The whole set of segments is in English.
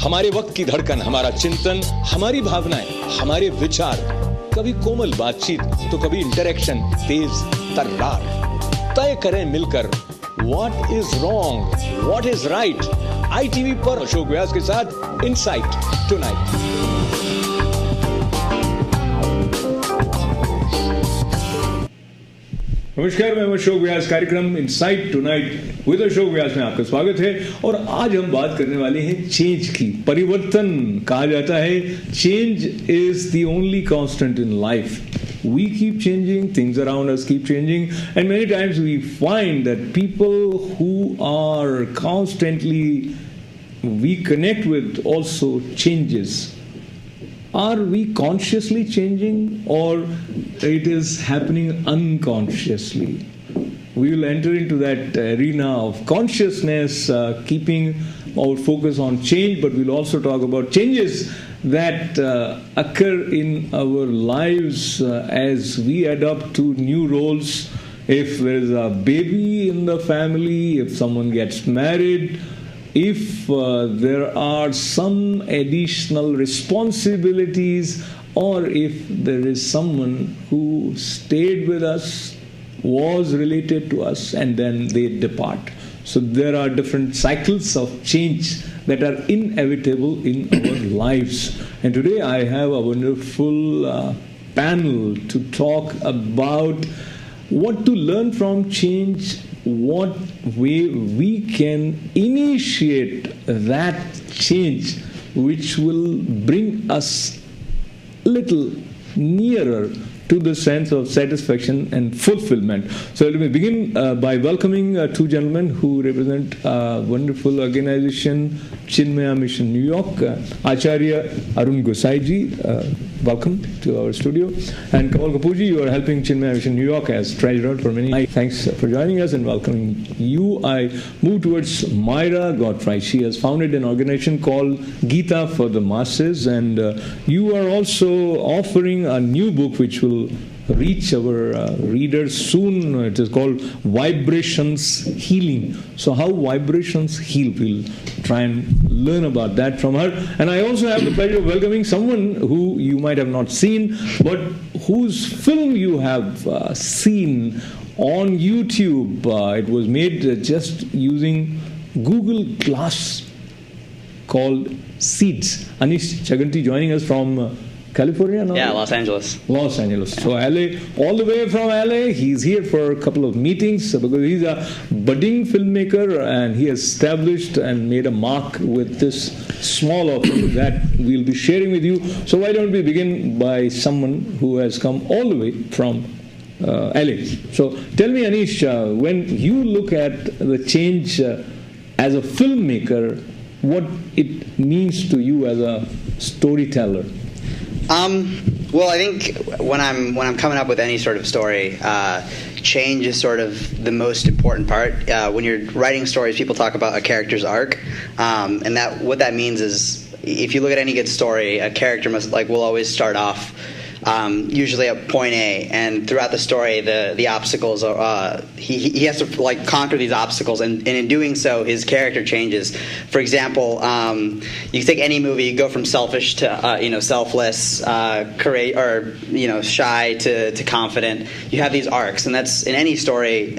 हमारे वक्त की धड़कन, हमारा चिंतन, हमारी भावनाएं, हमारे विचार, कभी कोमल बातचीत तो कभी इंटरेक्शन तेज तर्रार। तय करें मिलकर what is wrong, what is right. ITV पर अशोक व्यास के साथ इनसाइट टुनाइट। नमस्कार, मैं अशोक व्यास। कार्यक्रम इनसाइट टुनाइट विद अशोक व्यास में आपका स्वागत है। और आज हम बात करने वाले हैं चेंज की। परिवर्तन कहा जाता है, change is the only constant in life. We keep changing, things around us keep changing, and many times we find that people who are constantly we connect with also changes. Are we consciously changing, or it is happening unconsciously? We will enter into that arena of consciousness, keeping our focus on change, but we'll also talk about changes that occur in our lives as we adapt to new roles. If there is a baby in the family, if someone gets married, if there are some additional responsibilities, or if there is someone who stayed with us, was related to us, and then they depart. So there are different cycles of change that are inevitable in our lives. And today I have a wonderful panel to talk about what to learn from change, what way we can initiate that change which will bring us a little nearer to the sense of satisfaction and fulfillment. So let me begin by welcoming two gentlemen who represent a wonderful organization, Chinmaya Mission New York. Acharya Arun Gosai ji, welcome to our studio. And Kamal Kapoor ji, you are helping Chinmaya Mission New York as treasurer for many. Thanks for joining us and welcoming you. I move towards Myra Godfrey. She has founded an organization called Gita for the Masses, and you are also offering a new book which will reach our readers soon. It is called Vibrations Healing. So how vibrations heal, we'll try and learn about that from her. And I also have the pleasure of welcoming someone who you might have not seen, but whose film you have seen on YouTube. It was made just using Google Glass, called Seeds. Anish Chaganti joining us from California now? Yeah, Los Angeles. Los Angeles. So LA, all the way from LA. He's here for a couple of meetings because he's a budding filmmaker and he has established and made a mark with this small offering that we'll be sharing with you. So why don't we begin by someone who has come all the way from LA. So tell me, Anish, when you look at the change as a filmmaker, what it means to you as a storyteller? Well, I think when I'm coming up with any sort of story, change is sort of the most important part. When you're writing stories, people talk about a character's arc, and what that means is, if you look at any good story, a character will always start off usually at point A, and throughout the story, the obstacles are he has to conquer these obstacles, and in doing so, his character changes. For example, you take any movie, you go from selfish to selfless, courage, or shy to confident. You have these arcs, and that's in any story.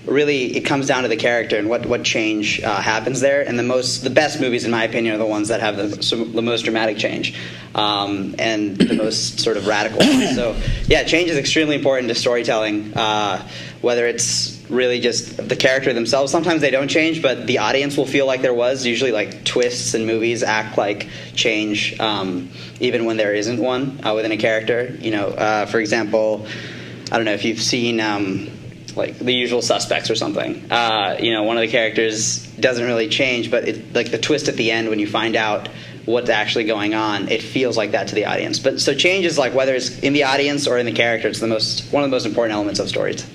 Really, it comes down to the character and what change happens there. And the best movies, in my opinion, are the ones that have the most dramatic change and the most sort of radical. So yeah, change is extremely important to storytelling, whether it's really just the character themselves. Sometimes they don't change, but the audience will feel like there was. Usually twists in movies act like change, even when there isn't one within a character. For example, I don't know if you've seen The Usual Suspects or something. One of the characters doesn't really change, but the twist at the end when you find out what's actually going on, it feels like that to the audience. But so change is whether it's in the audience or in the character, it's one of the most important elements of stories.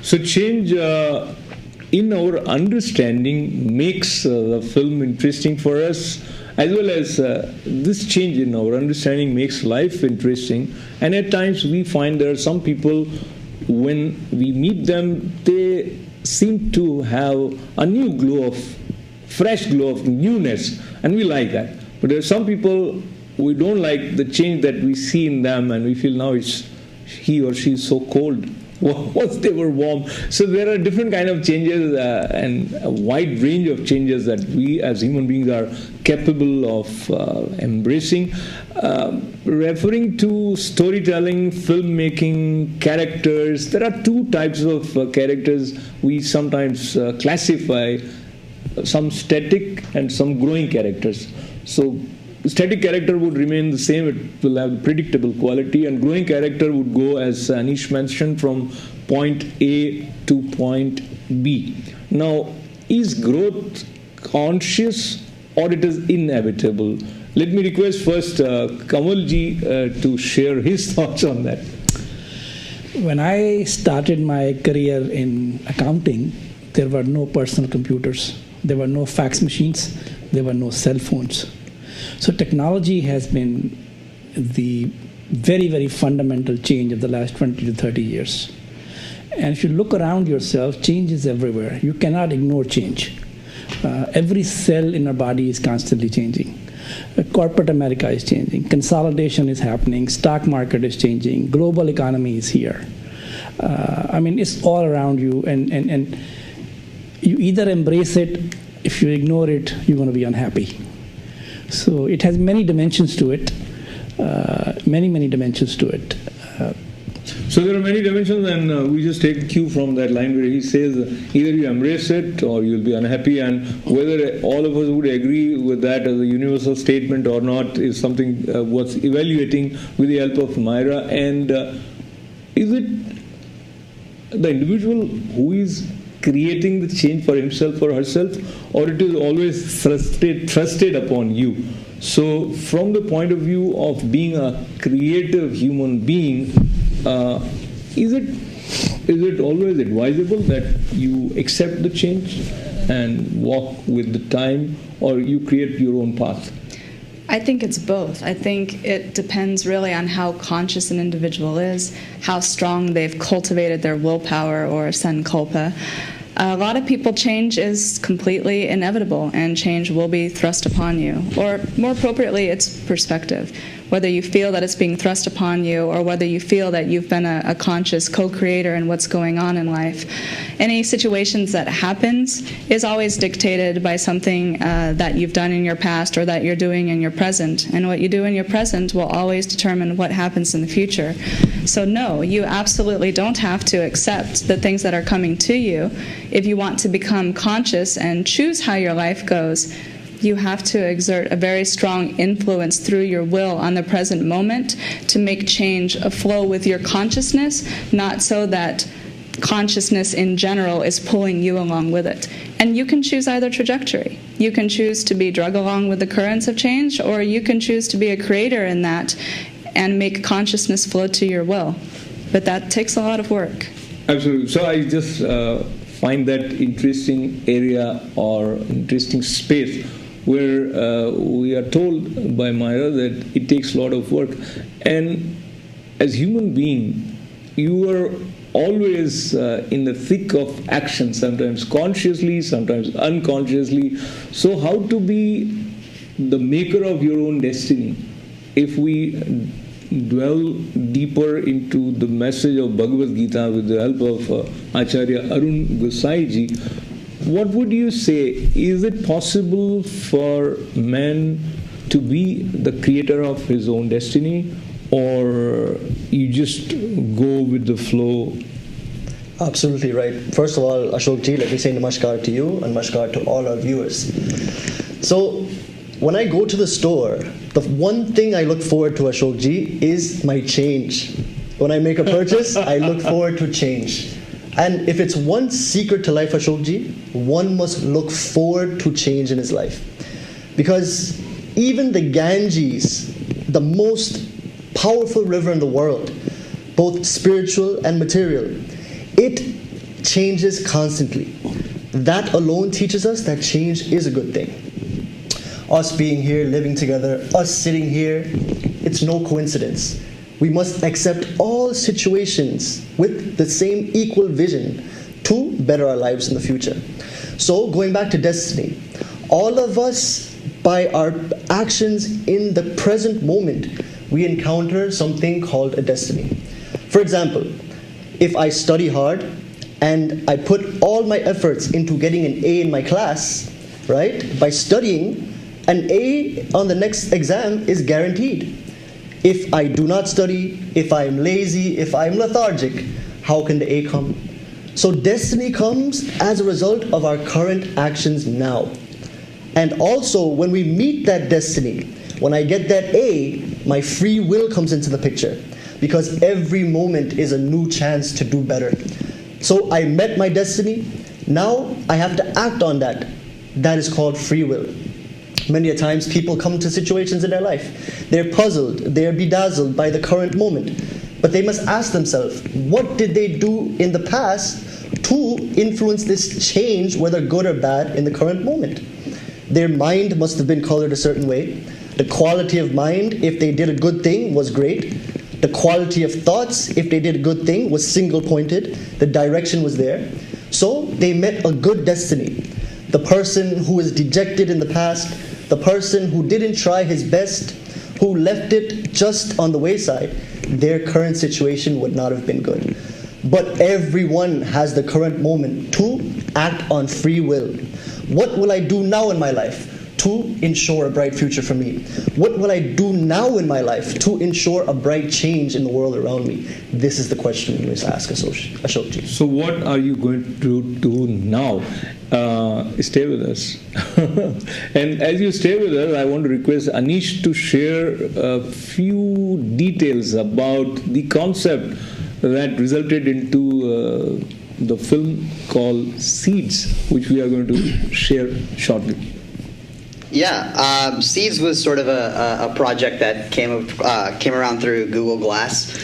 So change in our understanding makes the film interesting for us, as well as this change in our understanding makes life interesting. And at times we find there are some people, when we meet them, they seem to have a new glow of fresh glow of newness, and we like that. But there are some people, we don't like the change that we see in them, and we feel now it's he or she is so cold. Once they were warm. So there are different kind of changes and a wide range of changes that we as human beings are capable of embracing. Referring to storytelling, filmmaking, characters, there are two types of characters we sometimes classify, some static and some growing characters. So static character would remain the same, it will have predictable quality, and growing character would go, as Anish mentioned, from point A to point B. Now, is growth conscious or it is inevitable? Let me request first Kamalji to share his thoughts on that. When I started my career in accounting, there were no personal computers, there were no fax machines, there were no cell phones. So technology has been the very, very fundamental change of the last 20 to 30 years. And if you look around yourself, change is everywhere. You cannot ignore change. Every cell in our body is constantly changing. Corporate America is changing. Consolidation is happening. Stock market is changing. Global economy is here. It's all around you. And you either embrace it. If you ignore it, you're going to be unhappy. So it has many dimensions to it, many dimensions to it. So there are many dimensions, and we just take a cue from that line where he says either you embrace it or you'll be unhappy, and whether all of us would agree with that as a universal statement or not is something worth evaluating with the help of Myra. And is it the individual who is creating the change for himself or herself, or it is always thrusted upon you? So from the point of view of being a creative human being, is it always advisable that you accept the change and walk with the time, or you create your own path? I think it's both. I think it depends really on how conscious an individual is, how strong they've cultivated their willpower or sankalpa. A lot of people, change is completely inevitable, and change will be thrust upon you. Or more appropriately, it's perspective. Whether you feel that it's being thrust upon you, or whether you feel that you've been a conscious co-creator in what's going on in life. Any situations that happens is always dictated by something that you've done in your past or that you're doing in your present. And what you do in your present will always determine what happens in the future. So no, you absolutely don't have to accept the things that are coming to you. If you want to become conscious and choose how your life goes, you have to exert a very strong influence through your will on the present moment to make change flow with your consciousness, not so that consciousness in general is pulling you along with it. And you can choose either trajectory. You can choose to be dragged along with the currents of change, or you can choose to be a creator in that and make consciousness flow to your will. But that takes a lot of work. Absolutely. So I just find that interesting area or interesting space where we are told by Myra that it takes a lot of work. And as human being, you are always in the thick of action, sometimes consciously, sometimes unconsciously. So how to be the maker of your own destiny? If we dwell deeper into the message of Bhagavad Gita with the help of Acharya Arun Gosai ji, what would you say? Is it possible for man to be the creator of his own destiny, or you just go with the flow? Absolutely right. First of all, Ashok ji, let me say namaskar to you and namaskar to all our viewers. So, when I go to the store, the one thing I look forward to, Ashok ji, is my change. When I make a purchase, I look forward to change. And if it's one secret to life, Ashok ji, one must look forward to change in his life. Because even the Ganges, the most powerful river in the world, both spiritual and material, it changes constantly. That alone teaches us that change is a good thing. Us being here, living together, us sitting here, it's no coincidence. We must accept all situations with the same equal vision to better our lives in the future. So, going back to destiny, all of us by our actions in the present moment, we encounter something called a destiny. For example, if I study hard and I put all my efforts into getting an A in my class, right? By studying, an A on the next exam is guaranteed. If I do not study, if I'm lazy, if I'm lethargic, how can the A come? So destiny comes as a result of our current actions now. And also, when we meet that destiny, when I get that A, my free will comes into the picture. Because every moment is a new chance to do better. So I met my destiny, now I have to act on that. That is called free will. Many a times people come to situations in their life. They're puzzled, they're bedazzled by the current moment. But they must ask themselves, what did they do in the past to influence this change, whether good or bad, in the current moment? Their mind must have been colored a certain way. The quality of mind, if they did a good thing, was great. The quality of thoughts, if they did a good thing, was single-pointed. The direction was there. So they met a good destiny. The person who was dejected in the past, the person who didn't try his best, who left it just on the wayside, their current situation would not have been good. But everyone has the current moment to act on free will. What will I do now in my life to ensure a bright future for me? What will I do now in my life to ensure a bright change in the world around me? This is the question we must ask Ashokji. So what are you going to do now? Stay with us. And as you stay with us, I want to request Anish to share a few details about the concept that resulted into the film called Seeds, which we are going to share shortly. Yeah, Seeds was sort of a project that came around through Google Glass,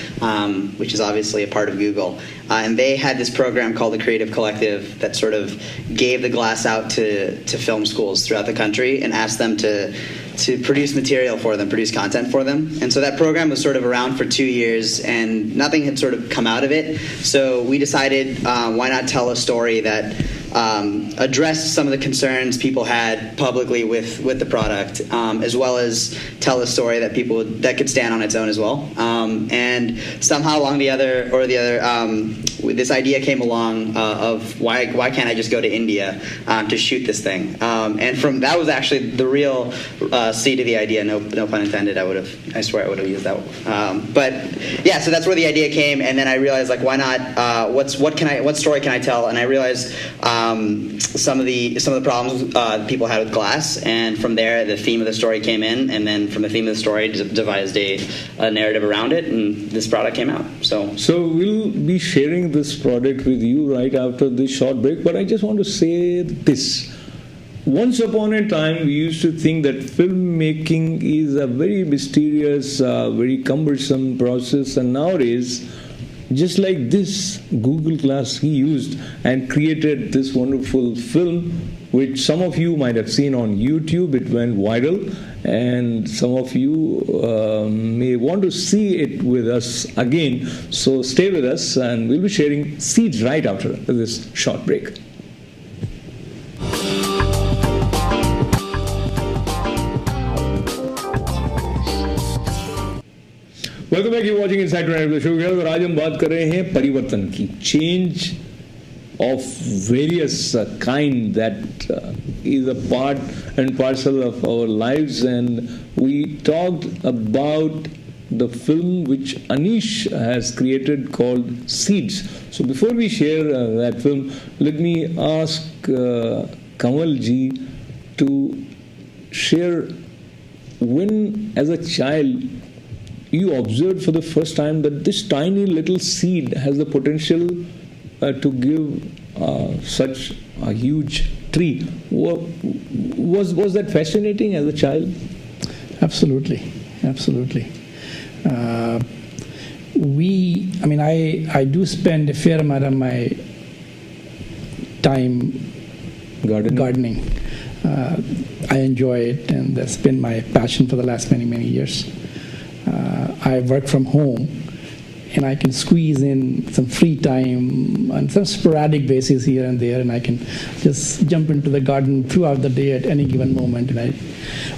which is obviously a part of Google. And they had this program called the Creative Collective that sort of gave the glass out to film schools throughout the country and asked them to produce material for them, produce content for them. And so that program was sort of around for 2 years, and nothing had sort of come out of it. So we decided, why not tell a story that addressed some of the concerns people had publicly with the product, as well as tell a story that could stand on its own as well. And somehow along this idea came along of why can't I just go to India to shoot this thing? And from that was actually the real seed of the idea. No pun intended. I swear I would have used that one. But yeah, so that's where the idea came. And then I realized, like, why not? What story can I tell? And I realized some of the problems people had with glass, and from there the theme of the story came in, and then from the theme of the story devised a narrative around it, and this product came out. So we'll be sharing this product with you right after this short break, but I just want to say this. Once upon a time, we used to think that filmmaking is a very mysterious, very cumbersome process, and nowadays, just like this Google Glass he used and created this wonderful film, which some of you might have seen on YouTube. It went viral, and some of you may want to see it with us again. So stay with us, and we'll be sharing Seeds right after this short break. Welcome back, you watching inside tonight show और आज हम बात कर रहे हैं परिवर्तन की, change of various kind that is a part and parcel of our lives, and we talked about the film which Anish has created called Seeds. So before we share that film, let me ask Kamal ji to share when as a child you observed for the first time that this tiny little seed has the potential to give such a huge tree. Was that fascinating as a child? Absolutely. I do spend a fair amount of my time gardening. I enjoy it, and that's been my passion for the last many years. I work from home, and I can squeeze in some free time on some sporadic basis here and there, and I can just jump into the garden throughout the day at any given moment. And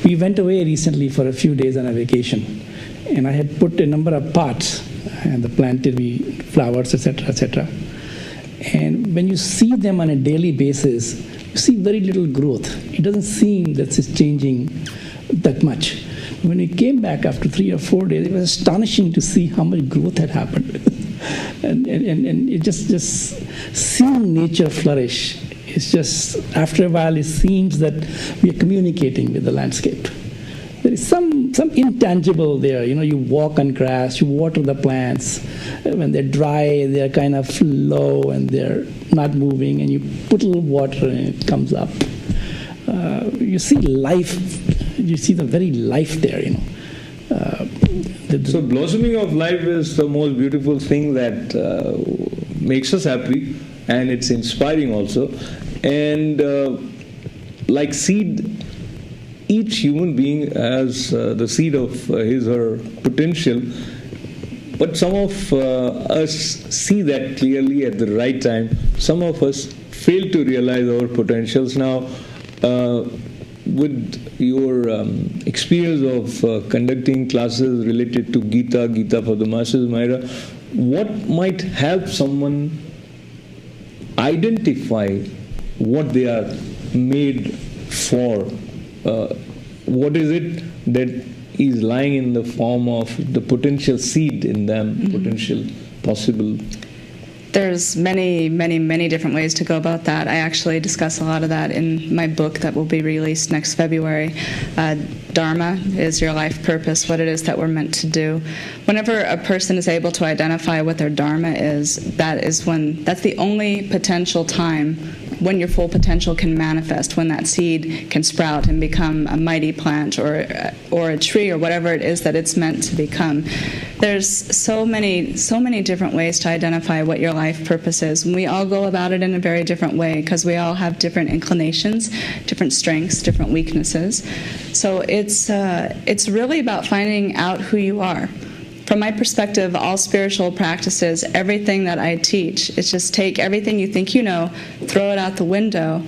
we went away recently for a few days on a vacation, and I had put a number of pots and the planted flowers, etc., etc. And when you see them on a daily basis, you see very little growth. It doesn't seem that it's changing that much. When we came back after 3 or 4 days, it was astonishing to see how much growth had happened. and it just seeing nature flourish, it's just, after a while, it seems that we are communicating with the landscape. There is some intangible there. You know, you walk on grass, you water the plants. When they're dry, they're kind of low and they're not moving, and you put a little water and it comes up. You see life. You see the very life there, you know. So blossoming of life is the most beautiful thing that makes us happy, and it's inspiring also. And like seed, each human being has the seed of his or her potential, but some of us see that clearly at the right time. Some of us fail to realize our potentials. Now, with your experience of conducting classes related to Gita for the masses, Myra, what might help someone identify what they are made for? What is it that is lying in the form of the potential seed in them, potential possible? There's many, many, many different ways to go about that. I actually discuss a lot of that in my book that will be released next February. Dharma is your life purpose, what it is that we're meant to do. Whenever a person is able to identify what their Dharma is, that's the only potential time when your full potential can manifest, when that seed can sprout and become a mighty plant or a tree or whatever it is that it's meant to become. There's so many different ways to identify what your life purpose is, and we all go about it in a very different way because we all have different inclinations, different strengths, different weaknesses. So it's really about finding out who you are. From my perspective, all spiritual practices, everything that I teach, it's just take everything you think you know, throw it out the window,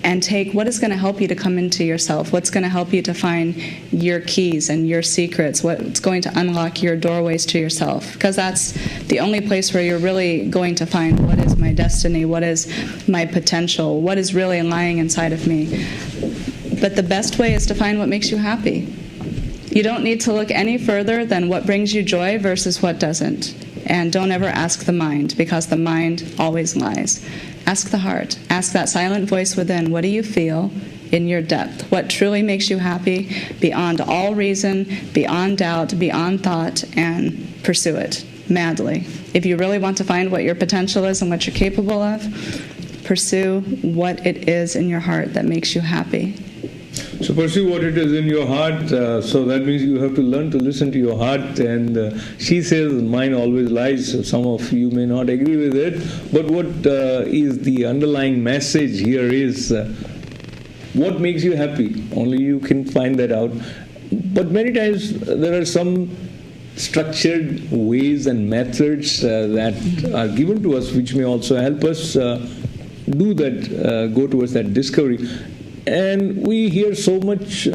and take what is going to help you to come into yourself, what's going to help you to find your keys and your secrets, what's going to unlock your doorways to yourself. Because that's the only place where you're really going to find what is my destiny, what is my potential, what is really lying inside of me. But the best way is to find what makes you happy. You don't need to look any further than what brings you joy versus what doesn't. And don't ever ask the mind, because the mind always lies. Ask the heart. Ask that silent voice within, what do you feel in your depth? What truly makes you happy beyond all reason, beyond doubt, beyond thought, and pursue it madly. If you really want to find what your potential is and what you're capable of, pursue what it is in your heart that makes you happy. So pursue what it is in your heart, so that means you have to learn to listen to your heart. And she says mine always lies, so some of you may not agree with it, but what is the underlying message here is what makes you happy. Only you can find that out. But many times there are some structured ways and methods that are given to us which may also help us do that, go towards that discovery. And we hear so much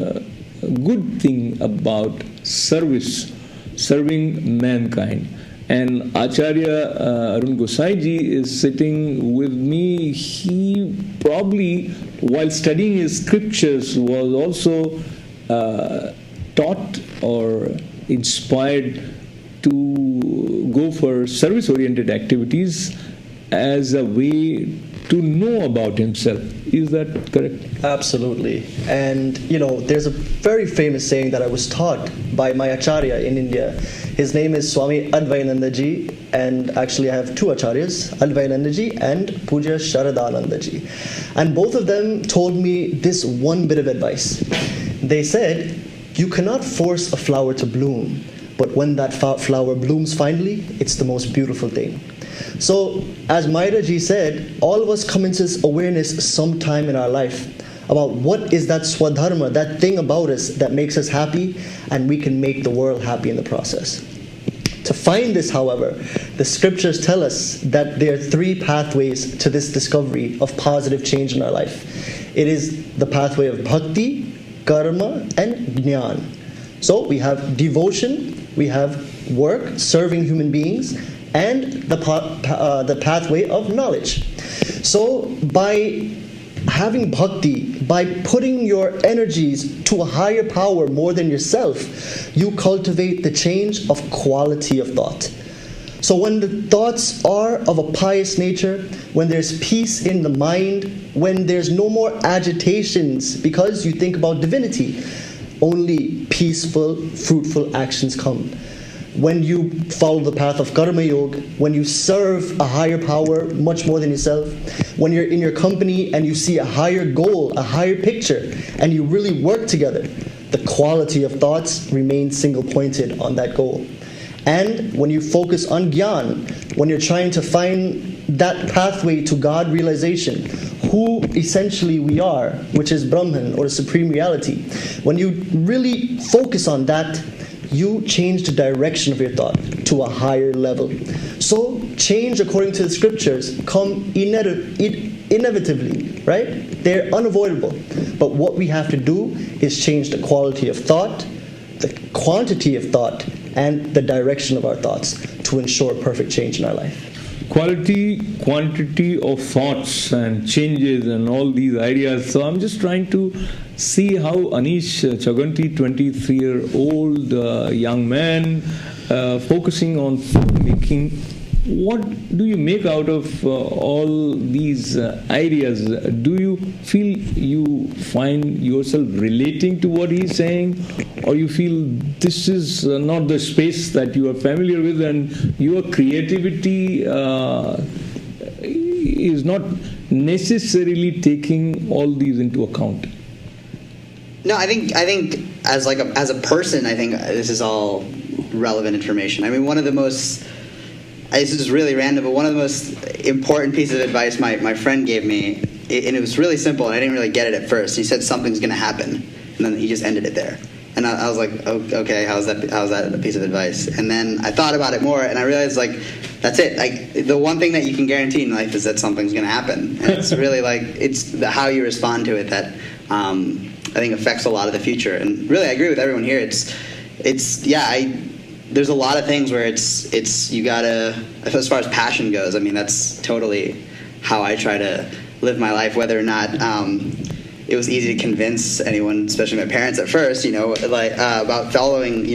good thing about service, serving mankind. And Acharya Arun Gosai ji is sitting with me. He probably, while studying his scriptures, was also taught or inspired to go for service-oriented activities as a way to know about himself. Is that correct? Absolutely. And there's a very famous saying that I was taught by my acharya in India. His name is Swami Advainanda ji, and actually I have two acharyas, Advainanda ji and Puja Sharadananda ji. And both of them told me this one bit of advice. They said, you cannot force a flower to bloom, but when that flower blooms finally, it's the most beautiful thing. So, as Myra ji said, all of us come into this awareness sometime in our life about what is that swadharma, that thing about us that makes us happy, and we can make the world happy in the process. To find this, however, the scriptures tell us that there are three pathways to this discovery of positive change in our life. It is the pathway of bhakti, karma, and jnana. So we have devotion, we have work, serving human beings, and the pathway of knowledge. So by having bhakti, by putting your energies to a higher power more than yourself, you cultivate the change of quality of thought. So when the thoughts are of a pious nature, when there's peace in the mind, when there's no more agitations because you think about divinity, only peaceful, fruitful actions come. When you follow the path of Karma Yoga, when you serve a higher power much more than yourself, when you're in your company and you see a higher goal, a higher picture, and you really work together, the quality of thoughts remains single-pointed on that goal. And when you focus on Gyan, when you're trying to find that pathway to God realization, who essentially we are, which is Brahman, or Supreme Reality, when you really focus on that, you change the direction of your thought to a higher level. So change, according to the scriptures, come inevitably, right? They're unavoidable. But what we have to do is change the quality of thought, the quantity of thought, and the direction of our thoughts to ensure perfect change in our life. Quality, quantity of thoughts and changes and all these ideas. So I'm just trying to see how Anish Chaganty, 23-year-old young man, focusing on making. What do you make out of all these ideas? Do you feel you find yourself relating to what he's saying, or you feel this is not the space that you are familiar with and your creativity is not necessarily taking all these into account? No, I think as a person, I think this is all relevant information. I mean, this is really random, but one of the most important pieces of advice my friend gave me, and it was really simple, and I didn't really get it at first. He said something's going to happen, and then he just ended it there. And I was like, oh, okay, how's that a piece of advice? And then I thought about it more, and I realized, like, that's it. Like, the one thing that you can guarantee in life is that something's going to happen. And it's really like, it's how you respond to it that I think affects a lot of the future. And really, I agree with everyone here. There's a lot of things where it's you gotta, as far as passion goes, I mean, that's totally how I try to live my life, whether or not it was easy to convince anyone, especially my parents at first, about following,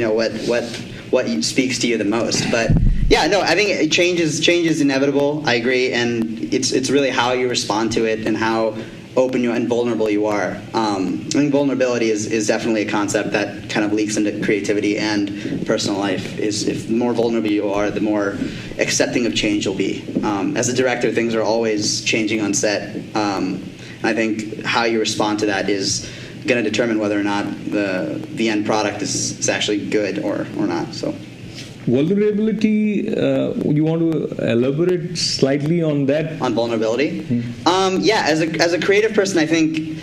what speaks to you the most. But yeah, no, I think change is inevitable. I agree, and it's really how you respond to it and how open and vulnerable you are. I think vulnerability is definitely a concept that kind of leaks into creativity and personal life. If the more vulnerable you are, the more accepting of change you'll be. As a director, things are always changing on set. I think how you respond to that is going to determine whether or not the end product is actually good or not. So. Vulnerability, you want to elaborate slightly on that? On vulnerability? Yeah, as a creative person, I think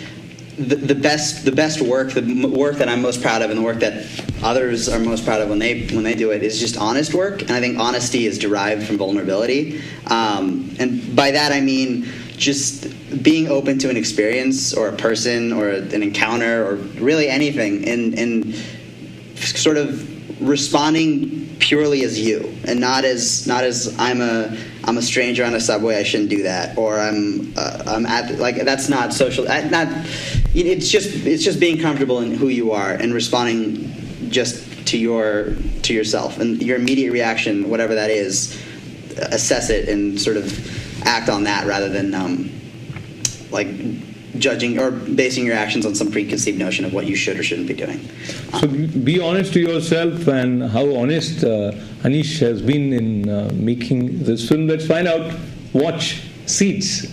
the best work, the work that I'm most proud of, and the work that others are most proud of when they do it, is just honest work. And I think honesty is derived from vulnerability. And by that I mean just being open to an experience or a person or an encounter or really anything, and sort of responding purely as you, and not as I'm a stranger on a subway, I shouldn't do that, or I'm at, like, that's not social. It's just being comfortable in who you are and responding just to yourself, and your immediate reaction, whatever that is, assess it and sort of act on that rather than judging or basing your actions on some preconceived notion of what you should or shouldn't be doing. So be honest to yourself, and how honest Anish has been in making this film. Let's find out. Watch Seeds.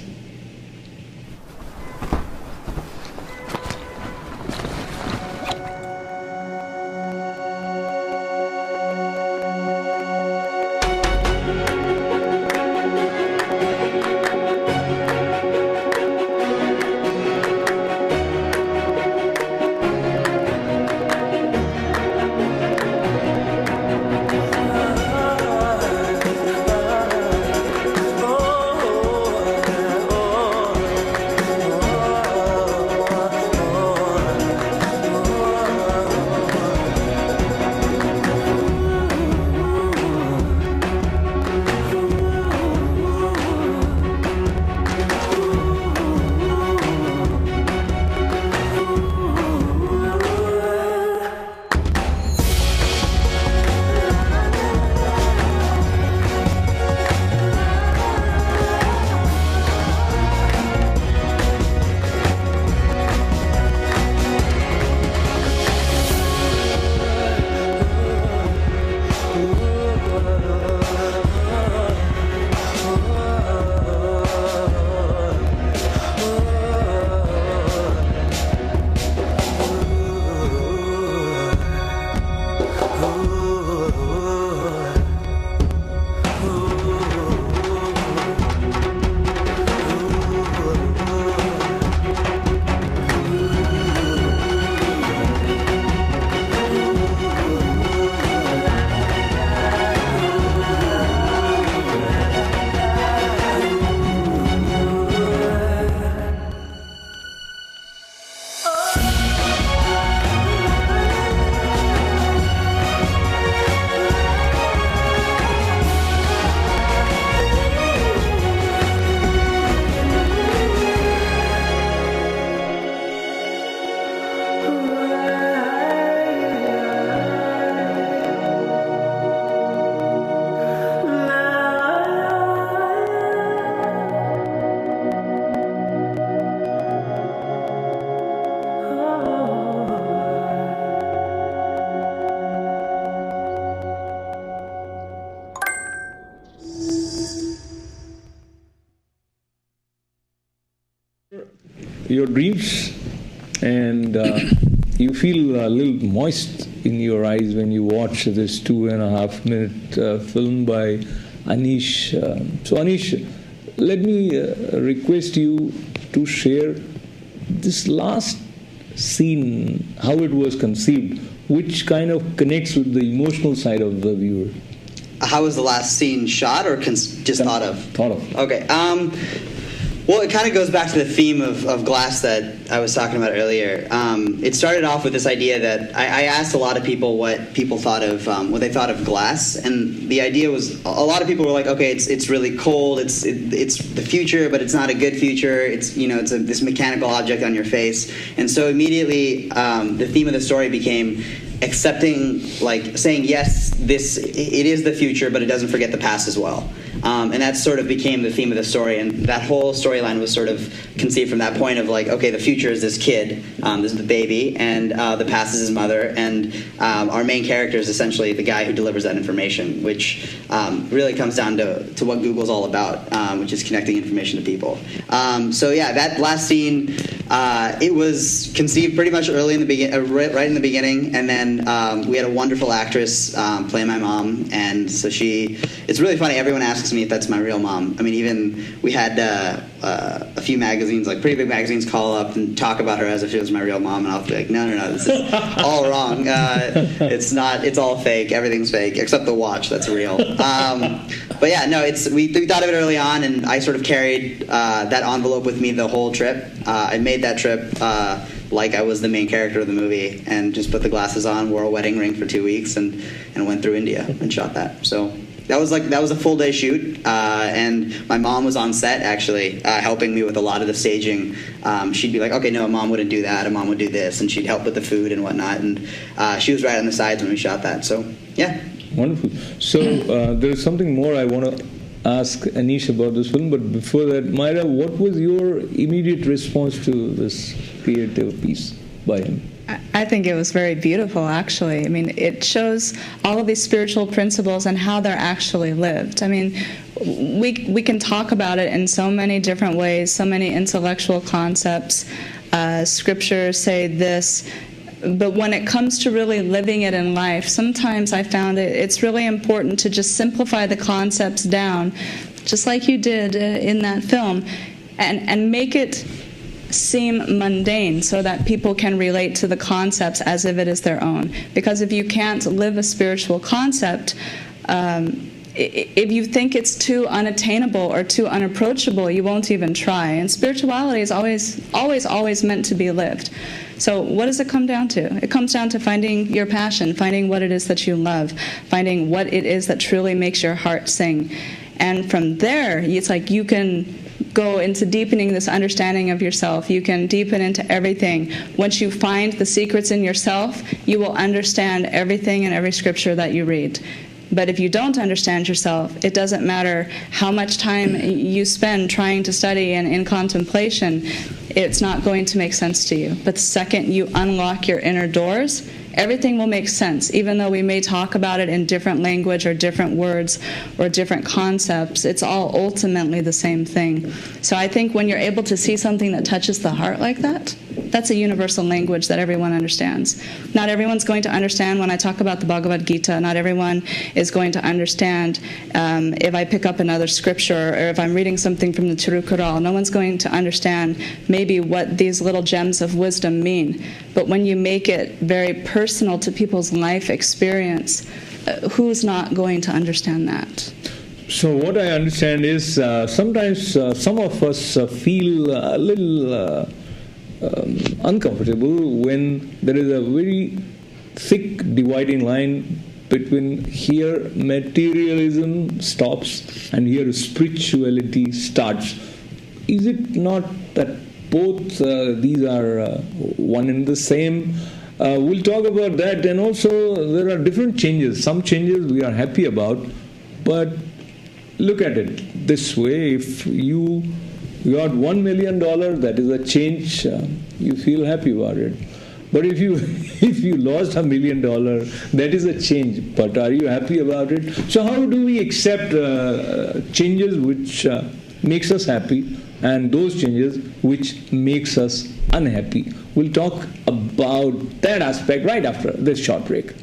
your dreams, and you feel a little moist in your eyes when you watch this 2.5-minute film by Anish. So Anish, let me request you to share this last scene, how it was conceived, which kind of connects with the emotional side of the viewer. How was the last scene shot, or just thought of? Thought of. Okay. Well, it kind of goes back to the theme of Glass that I was talking about earlier. It started off with this idea that I asked a lot of people what people thought of, what they thought of Glass, and the idea was a lot of people were like, okay, it's really cold, it's the future, but it's not a good future. It's this mechanical object on your face, and so immediately the theme of the story became accepting, like saying yes, it is the future, but it doesn't forget the past as well. And that sort of became the theme of the story, and that whole storyline was sort of conceived from that point of like, okay, the future is this kid, this is the baby, and the past is his mother, and our main character is essentially the guy who delivers that information, which really comes down to what Google's all about, which is connecting information to people. So yeah, that last scene, it was conceived pretty much early in the right in the beginning, and then we had a wonderful actress playing my mom, and so it's really funny, everyone asks me if that's my real mom. I mean, even we had a few magazines, like pretty big magazines, call up and talk about her as if she was my real mom, and I'll be like, no, this is all wrong. It's not. It's all fake. Everything's fake except the watch. That's real. But yeah, no, we thought of it early on, and I sort of carried that envelope with me the whole trip. I made that trip like I was the main character of the movie, and just put the glasses on, wore a wedding ring for 2 weeks, and went through India and shot that. So that was a full day shoot, and my mom was on set actually helping me with a lot of the staging. She'd be like, okay, no, a mom wouldn't do that, a mom would do this, and she'd help with the food and whatnot, and she was right on the sides when we shot that. So yeah. Wonderful. So there's something more I want to ask Anish about this film, but before that, Myra, what was your immediate response to this creative piece by him? I think it was very beautiful, actually. I mean, it shows all of these spiritual principles and how they're actually lived. I mean, we can talk about it in so many different ways, so many intellectual concepts. Scriptures say this, but when it comes to really living it in life, sometimes I found it's really important to just simplify the concepts down, just like you did in that film, and make it seem mundane so that people can relate to the concepts as if it is their own. Because if you can't live a spiritual concept, if you think it's too unattainable or too unapproachable, you won't even try. And spirituality is always meant to be lived. So what does it come down to? It comes down to finding your passion, finding what it is that you love, finding what it is that truly makes your heart sing. And from there, it's like you can go into deepening this understanding of yourself. You can deepen into everything. Once you find the secrets in yourself, you will understand everything in every scripture that you read. But if you don't understand yourself, it doesn't matter how much time you spend trying to study and in contemplation, it's not going to make sense to you. But the second you unlock your inner doors, everything will make sense. Even though we may talk about it in different language or different words or different concepts, it's all ultimately the same thing. So I think when you're able to see something that touches the heart like that, that's a universal language that everyone understands. Not everyone's going to understand when I talk about the Bhagavad Gita. Not everyone is going to understand if I pick up another scripture or if I'm reading something from the Tirukkural. No one's going to understand maybe what these little gems of wisdom mean. But when you make it very personal to people's life experience, who's not going to understand that? So what I understand is sometimes some of us feel a little uncomfortable when there is a very thick dividing line between here materialism stops and here spirituality starts. Is it not that both these are one and the same? We'll talk about that, and also there are different changes. Some changes we are happy about, but look at it this way: if you got $1 million, that is a change. You feel happy about it. But if you lost $1 million, that is a change. But are you happy about it? So how do we accept changes which makes us happy, and those changes which makes us unhappy. We'll talk about that aspect right after this short break.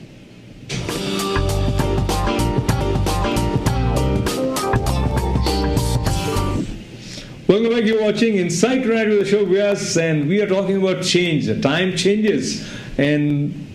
Welcome back. You're watching Insight Tonight with Ashok Vyas, and we are talking about change. Time changes, and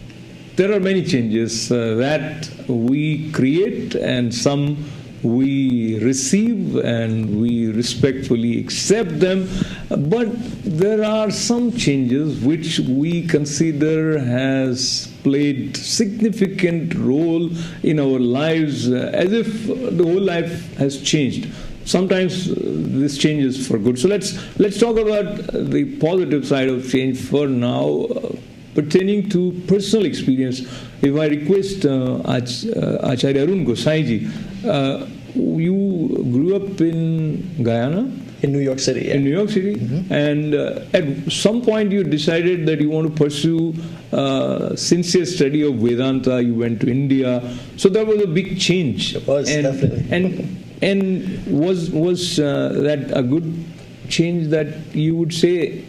there are many changes that we create, and some we receive, and we respectfully accept them. But there are some changes which we consider has played significant role in our lives, as if the whole life has changed. Sometimes this changes for good. So let's talk about the positive side of change for now, pertaining to personal experience. If I request Acharya Arun Gosai ji, you grew up in Guyana? In New York City, yeah. In New York City, and at some point you decided that you want to pursue sincere study of Vedanta. You went to India, so that was a big change. It was, definitely. And was that a good change that you would say?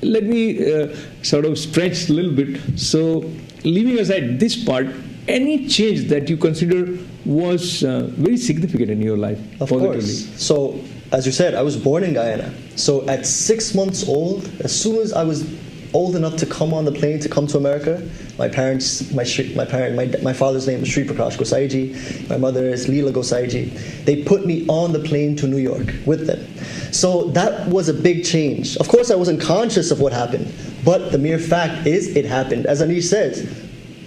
Let me sort of stretch a little bit. So, leaving aside this part, any change that you consider was very significant in your life? Of course. So, as you said, I was born in Guyana. So, at 6 months old, as soon as I was old enough to come on the plane to come to America, my father's name is Sri Prakash Gosai ji, my mother is Leela Gosai ji. They put me on the plane to New York with them. So that was a big change. Of course, I wasn't conscious of what happened, but the mere fact is it happened. As Anish says,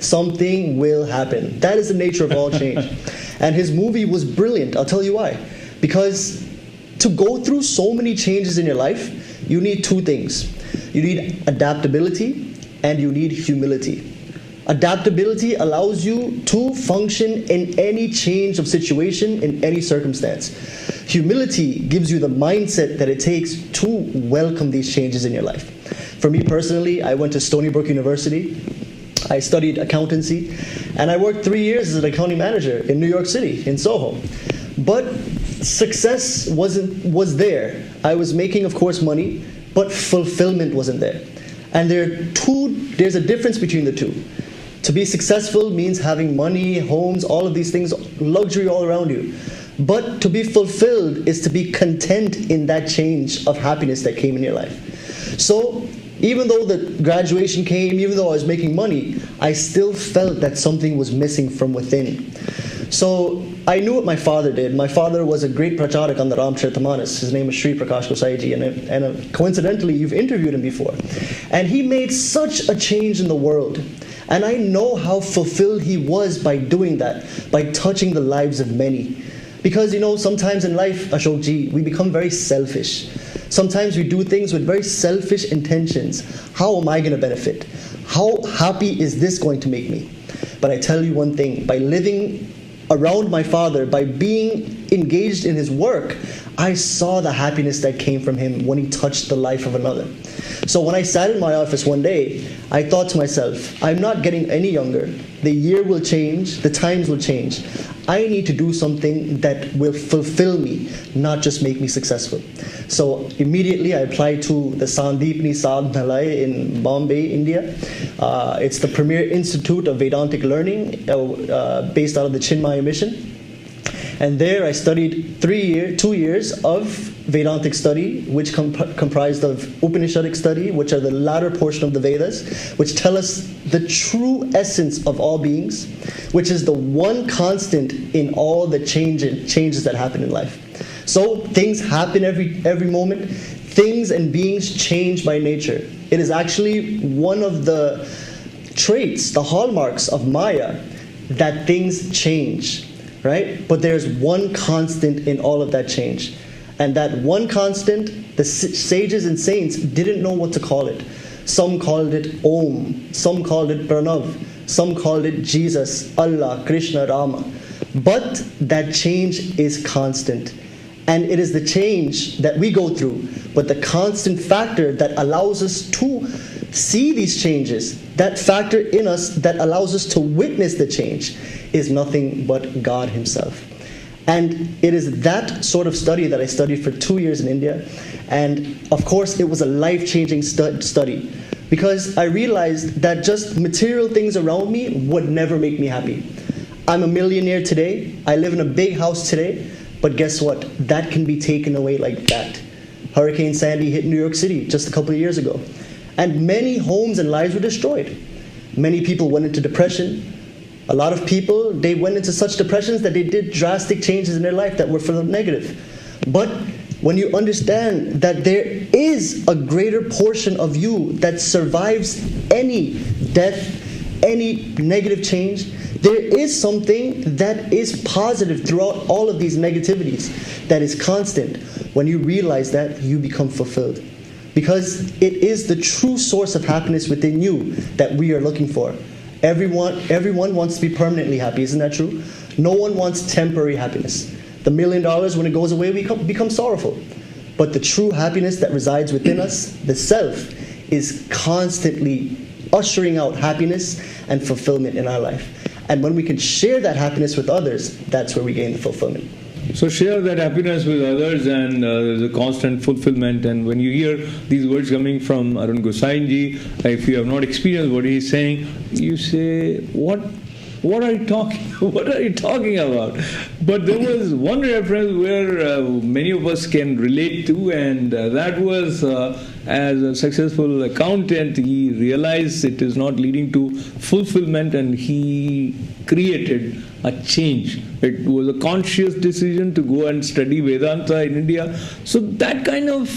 something will happen. That is the nature of all change. And his movie was brilliant. I'll tell you why. Because to go through so many changes in your life, you need two things. You need adaptability and you need humility. Adaptability allows you to function in any change of situation, in any circumstance. Humility gives you the mindset that it takes to welcome these changes in your life. For me personally, I went to Stony Brook University. I studied accountancy, and I worked 3 years as an accounting manager in New York City, in Soho. But success was there. I was making, of course, money, but fulfillment wasn't there. And there's a difference between the two. To be successful means having money, homes, all of these things, luxury all around you. But to be fulfilled is to be content in that change of happiness that came in your life. So even though the graduation came, even though I was making money, I still felt that something was missing from within. So I knew what my father did. My father was a great pracharak on the Ramcharitamanas. His name is Sri Prakash Gosai ji, and coincidentally, you've interviewed him before. And he made such a change in the world. And I know how fulfilled he was by doing that, by touching the lives of many. Because, sometimes in life, Ashok ji, we become very selfish. Sometimes we do things with very selfish intentions. How am I going to benefit? How happy is this going to make me? But I tell you one thing, by living around my father, by being engaged in his work, I saw the happiness that came from him when he touched the life of another. So when I sat in my office one day, I thought to myself, I'm not getting any younger. The year will change, the times will change. I need to do something that will fulfill me, not just make me successful. So immediately I applied to the Sandeepni Sadhanalaya in Bombay, India. It's the premier institute of Vedantic learning based out of the Chinmaya mission. And there I studied 2 years of Vedantic study, which comprised of Upanishadic study, which are the latter portion of the Vedas, which tell us the true essence of all beings, which is the one constant in all the changes that happen in life. So things happen every moment. Things and beings change by nature. It is actually one of the traits, the hallmarks of Maya, that things change. Right? But there's one constant in all of that change. And that one constant, the sages and saints didn't know what to call it. Some called it Om, some called it Pranav, some called it Jesus, Allah, Krishna, Rama. But that change is constant. And it is the change that we go through, but the constant factor that allows us to see these changes, that factor in us that allows us to witness the change, is nothing but God Himself. And it is that sort of study that I studied for 2 years in India. And of course, it was a life-changing study, because I realized that just material things around me would never make me happy. I'm a millionaire today, I live in a big house today, but guess what? That can be taken away like that. Hurricane Sandy hit New York City just a couple of years ago, and many homes and lives were destroyed. Many people went into depression. A lot of people, they went into such depressions that they did drastic changes in their life that were for the negative. But when you understand that there is a greater portion of you that survives any death, any negative change, there is something that is positive throughout all of these negativities, that is constant. When you realize that, you become fulfilled. Because it is the true source of happiness within you that we are looking for. Everyone wants to be permanently happy, isn't that true? No one wants temporary happiness. The $1 million, when it goes away, we become sorrowful. But the true happiness that resides within us, the self, is constantly ushering out happiness and fulfillment in our life. And when we can share that happiness with others, that's where we gain the fulfillment. So share that happiness with others, and there's a constant fulfillment. And when you hear these words coming from Arun Gosainji, if you have not experienced what he is saying, you say, what are you talking? What are you talking about? But there was one reference where many of us can relate to, and that was as a successful accountant, he realized it is not leading to fulfillment, and he created a change. It was a conscious decision to go and study Vedanta in India. So that kind of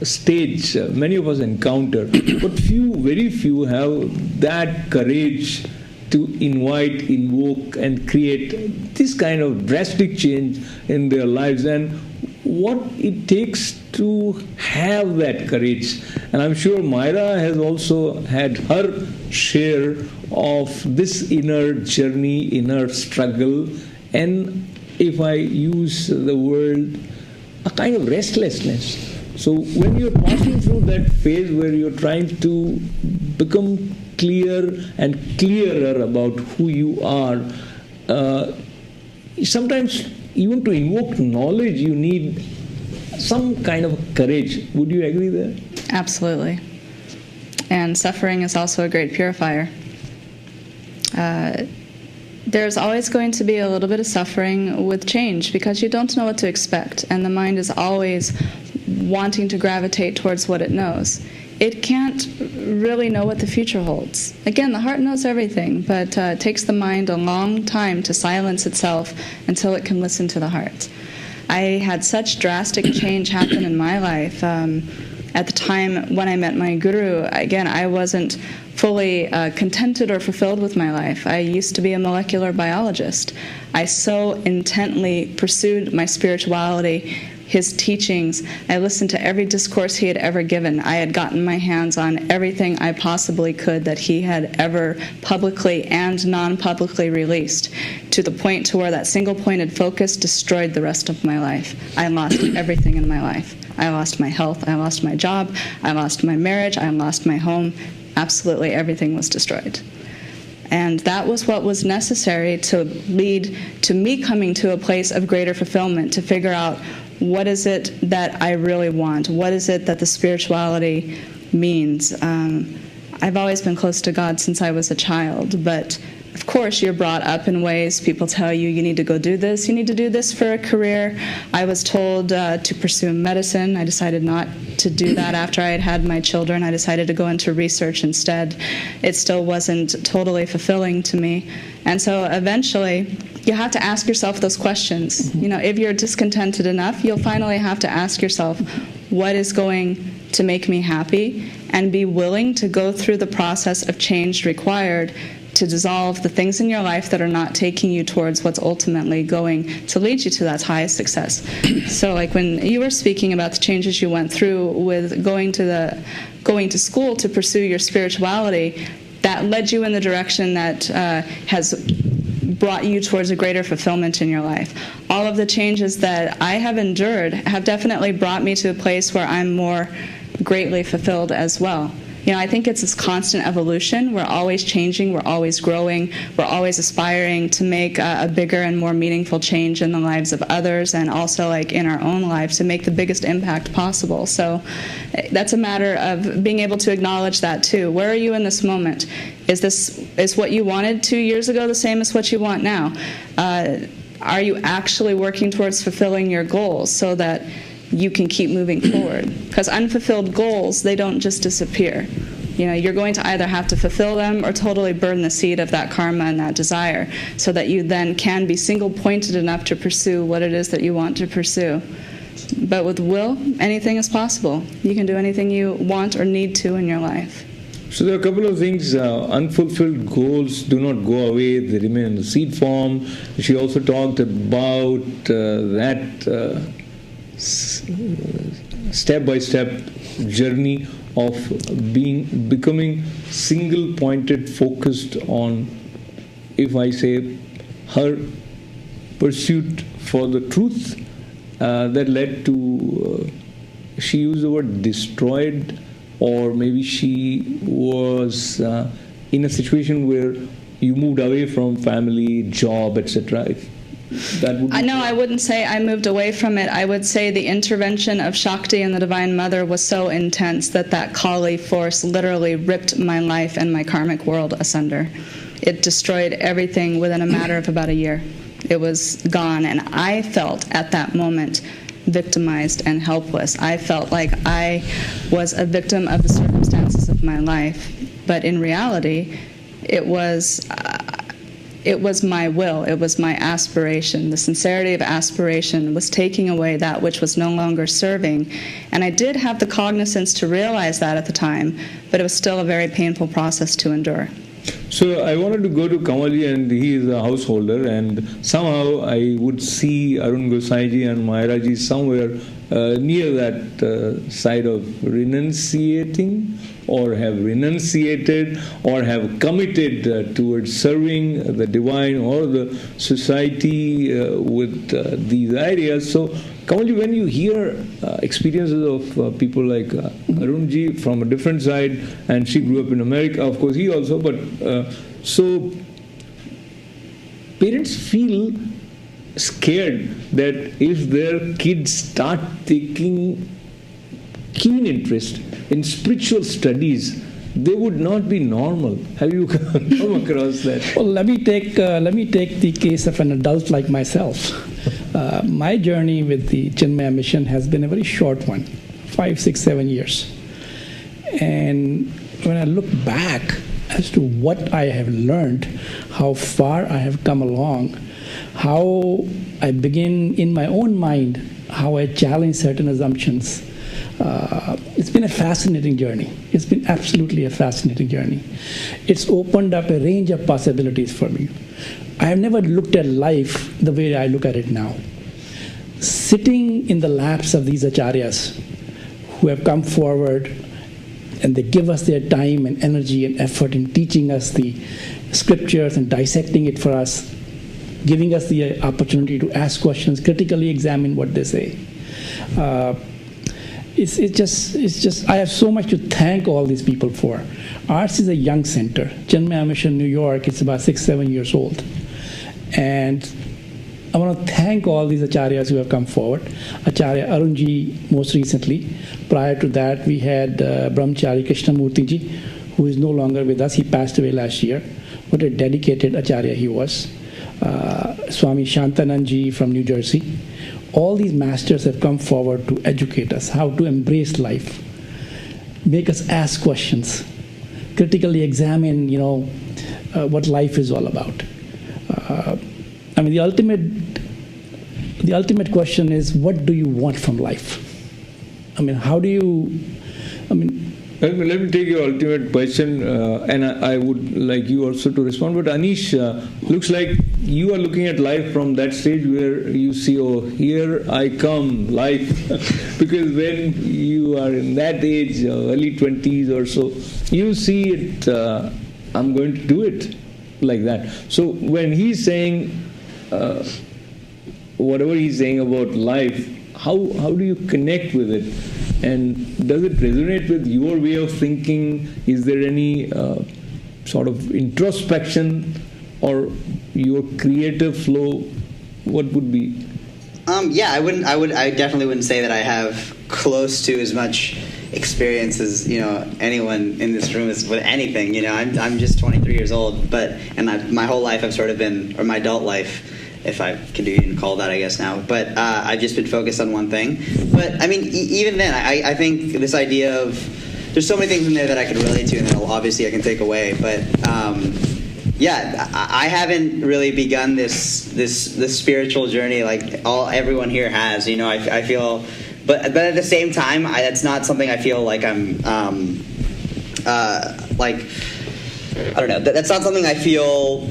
stage many of us encounter, but very few have that courage to invoke and create this kind of drastic change in their lives, and what it takes to have that courage. And I'm sure Myra has also had her share of this inner journey, inner struggle, and if I use the word, a kind of restlessness. So when you're passing through that phase where you're trying to become clear and clearer about who you are, sometimes even to invoke knowledge, you need some kind of courage. Would you agree there? Absolutely. And suffering is also a great purifier. There's always going to be a little bit of suffering with change because you don't know what to expect, and the mind is always wanting to gravitate towards what it knows. It can't really know what the future holds. Again, the heart knows everything, but it takes the mind a long time to silence itself until it can listen to the heart. I had such drastic change happen in my life. At the time when I met my guru, again, I wasn't fully contented or fulfilled with my life. I used to be a molecular biologist. I so intently pursued my spirituality, his teachings. I listened to every discourse he had ever given. I had gotten my hands on everything I possibly could that he had ever publicly and non-publicly released, to the point to where that single-pointed focus destroyed the rest of my life. I lost everything in my life. I lost my health, I lost my job, I lost my marriage, I lost my home. Absolutely everything was destroyed. And that was what was necessary to lead to me coming to a place of greater fulfillment, to figure out what is it that I really want? What is it that the spirituality means? I've always been close to God since I was a child, but of course you're brought up in ways people tell you, you need to go do this, you need to do this for a career. I was told to pursue medicine. I decided not to do that after I had had my children. I decided to go into research instead. It still wasn't totally fulfilling to me. And so eventually, you have to ask yourself those questions. You know, if you're discontented enough, you'll finally have to ask yourself, what is going to make me happy? And be willing to go through the process of change required to dissolve the things in your life that are not taking you towards what's ultimately going to lead you to that highest success. So like when you were speaking about the changes you went through with going to school to pursue your spirituality, that led you in the direction that has brought you towards a greater fulfillment in your life. All of the changes that I have endured have definitely brought me to a place where I'm more greatly fulfilled as well. I think it's this constant evolution. We're always changing, we're always growing, we're always aspiring to make a bigger and more meaningful change in the lives of others, and also like in our own lives to make the biggest impact possible. So that's a matter of being able to acknowledge that too. Where are you in this moment? Is what you wanted 2 years ago the same as what you want now? Are you actually working towards fulfilling your goals so that you can keep moving forward? Because unfulfilled goals, they don't just disappear. You're going to either have to fulfill them or totally burn the seed of that karma and that desire so that you then can be single-pointed enough to pursue what it is that you want to pursue. But with will, anything is possible. You can do anything you want or need to in your life. So there are a couple of things. Unfulfilled goals do not go away. They remain in the seed form. She also talked about that step-by-step journey of becoming single-pointed, focused on, if I say, her pursuit for the truth that led to, she used the word destroyed, or maybe she was in a situation where you moved away from family, job, etc. That would No, I wouldn't say I moved away from it. I would say the intervention of Shakti and the Divine Mother was so intense that Kali force literally ripped my life and my karmic world asunder. It destroyed everything within a matter of about a year. It was gone, and I felt at that moment victimized and helpless. I felt like I was a victim of the circumstances of my life. But in reality, it was my will, it was my aspiration. The sincerity of aspiration was taking away that which was no longer serving. And I did have the cognizance to realize that at the time, but it was still a very painful process to endure. So I wanted to go to Kamalji, and he is a householder, and somehow I would see Arun Gosaiji and Mayuraji somewhere near that side of renunciating, or have renunciated, or have committed towards serving the divine or the society with these ideas. So Kamalji, when you hear experiences of people like Arunji from a different side, and she grew up in America, of course he also, but so parents feel scared that if their kids start taking keen interest in spiritual studies, they would not be normal. Have you come across that? Well, let me take the case of an adult like myself. My journey with the Chinmaya mission has been a very short one, 5, 6, 7 years. And when I look back as to what I have learned, how far I have come along, how I begin in my own mind, how I challenge certain assumptions, it's been a fascinating journey. It's been absolutely a fascinating journey. It's opened up a range of possibilities for me. I have never looked at life the way I look at it now. Sitting in the laps of these acharyas who have come forward, and they give us their time and energy and effort in teaching us the scriptures and dissecting it for us, giving us the opportunity to ask questions, critically examine what they say. It's just I have so much to thank all these people for. Ours is a young center. Chinmaya Mission, New York, it's about 6, 7 years old. And I want to thank all these acharyas who have come forward. Acharya Arunji most recently. Prior to that, we had Brahmachari Krishnamurti ji, who is no longer with us. He passed away last year. What a dedicated acharya he was. Swami Shantanand ji from New Jersey. All these masters have come forward to educate us how to embrace life, make us ask questions, critically examine, what life is all about. The ultimate question is, what do you want from life? Let me take your ultimate question, and I would like you also to respond. But Anish, looks like you are looking at life from that stage where you see, oh, here I come, life. Because when you are in that age, early 20s or so, you see it, I'm going to do it like that. So when he's saying, whatever he's saying about life, how do you connect with it? And does it resonate with your way of thinking? Is there any sort of introspection or your creative flow? What would be? Yeah, I definitely wouldn't say that I have close to as much experience as anyone in this room is with anything. I'm just 23 years old, and my whole life I've sort of been, or my adult life, if I could even call that, I guess now. But I've just been focused on one thing. But I mean, even then, I think this idea of there's so many things in there that I can relate to, and then obviously I can take away. But yeah, I haven't really begun this spiritual journey like everyone here has. I feel, but at the same time, that's not something I feel like I'm like, I don't know. That's not something I feel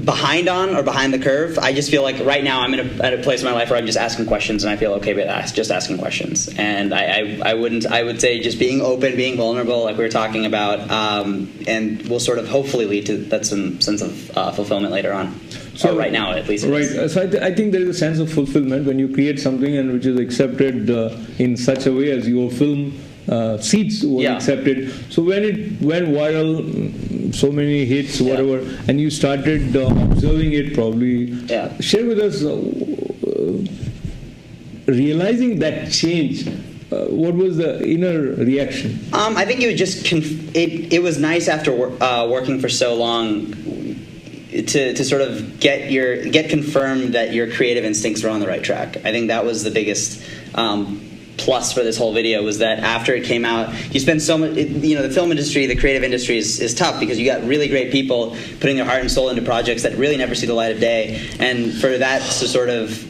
behind on or behind the curve. I just feel like right now I'm at a place in my life where I'm just asking questions, and I feel okay with just asking questions. And I would say just being open, being vulnerable, like we were talking about, and will sort of hopefully lead to that some sense of fulfillment later on. So right now, at least. Right. So I think there is a sense of fulfillment when you create something and which is accepted in such a way as your film. Seeds were accepted. So when it went viral, so many hits, whatever, and you started observing it, probably share with us realizing that change. What was the inner reaction? I think it was just it was nice after working for so long to sort of get confirmed that your creative instincts were on the right track. I think that was the biggest plus for this whole video, was that after it came out, you spend so much, the film industry, the creative industry is tough because you got really great people putting their heart and soul into projects that really never see the light of day. And for that to sort of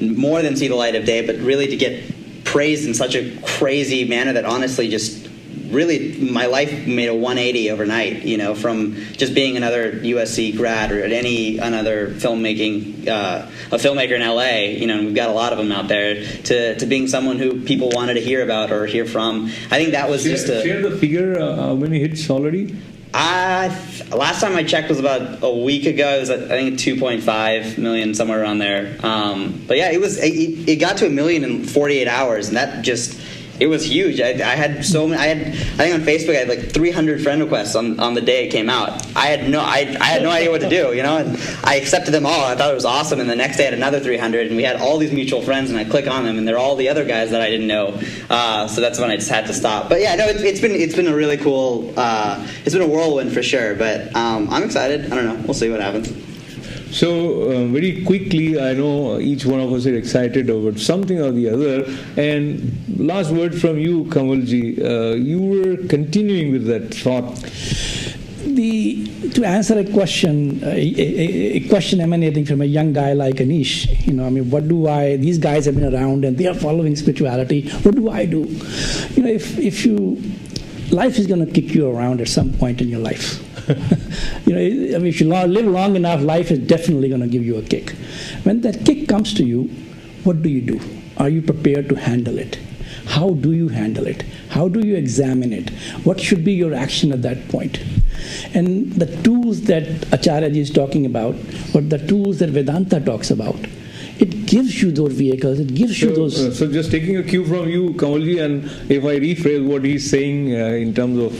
more than see the light of day, but really to get praised in such a crazy manner that honestly just really my life made a 180 overnight, from just being another USC grad or another a filmmaker in LA, and we've got a lot of them out there, to being someone who people wanted to hear about or hear from. I think that was share the figure, how many hits already? Last time I checked was about a week ago. It was, I think, 2.5 million, somewhere around there. But yeah, it got to 1 million in 48 hours, and that just... It was huge. I had so many. I think on Facebook I had like 300 friend requests on the day it came out. I had no idea what to do, And I accepted them all. I thought it was awesome. And the next day I had another 300, and we had all these mutual friends. And I click on them, and they're all the other guys that I didn't know. So that's when I just had to stop. But yeah, no, it's been a really cool. It's been a whirlwind for sure. But I'm excited. I don't know. We'll see what happens. So very quickly, I know each one of us is excited about something or the other. And last word from you, Kamalji. You were continuing with that thought. To answer a question emanating from a young guy like Anish, these guys have been around and they are following spirituality. What do I do? Life is going to kick you around at some point in your life. If you live long enough, life is definitely going to give you a kick. When that kick comes to you, what do you do? Are you prepared to handle it? How do you handle it? How do you examine it? What should be your action at that point? And the tools that Acharya ji is talking about, or the tools that Vedanta talks about, it gives you those vehicles, it gives you those... So just taking a cue from you, Kamalji, and if I rephrase what he's saying in terms of...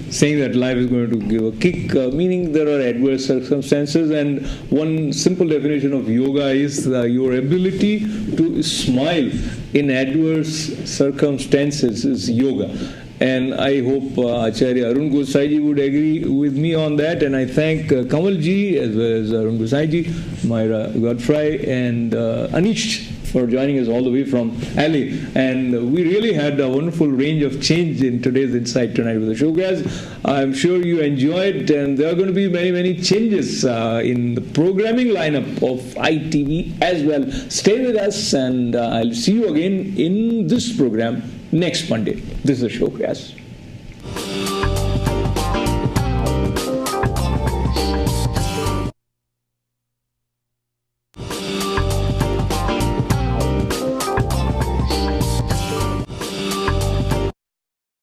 saying that life is going to give a kick, meaning there are adverse circumstances, and one simple definition of yoga is your ability to smile in adverse circumstances is yoga. And I hope Acharya Arun Gosai would agree with me on that. And I thank Kamalji as well as Arun Gosai, Myra Godfrey, and Anish for joining us all the way from LA. And we really had a wonderful range of change in today's Insight Tonight with the show, guys. I'm sure you enjoyed, and there are going to be many, many changes in the programming lineup of ITV as well. Stay with us, and I'll see you again in this program next Monday. This is the show, guys.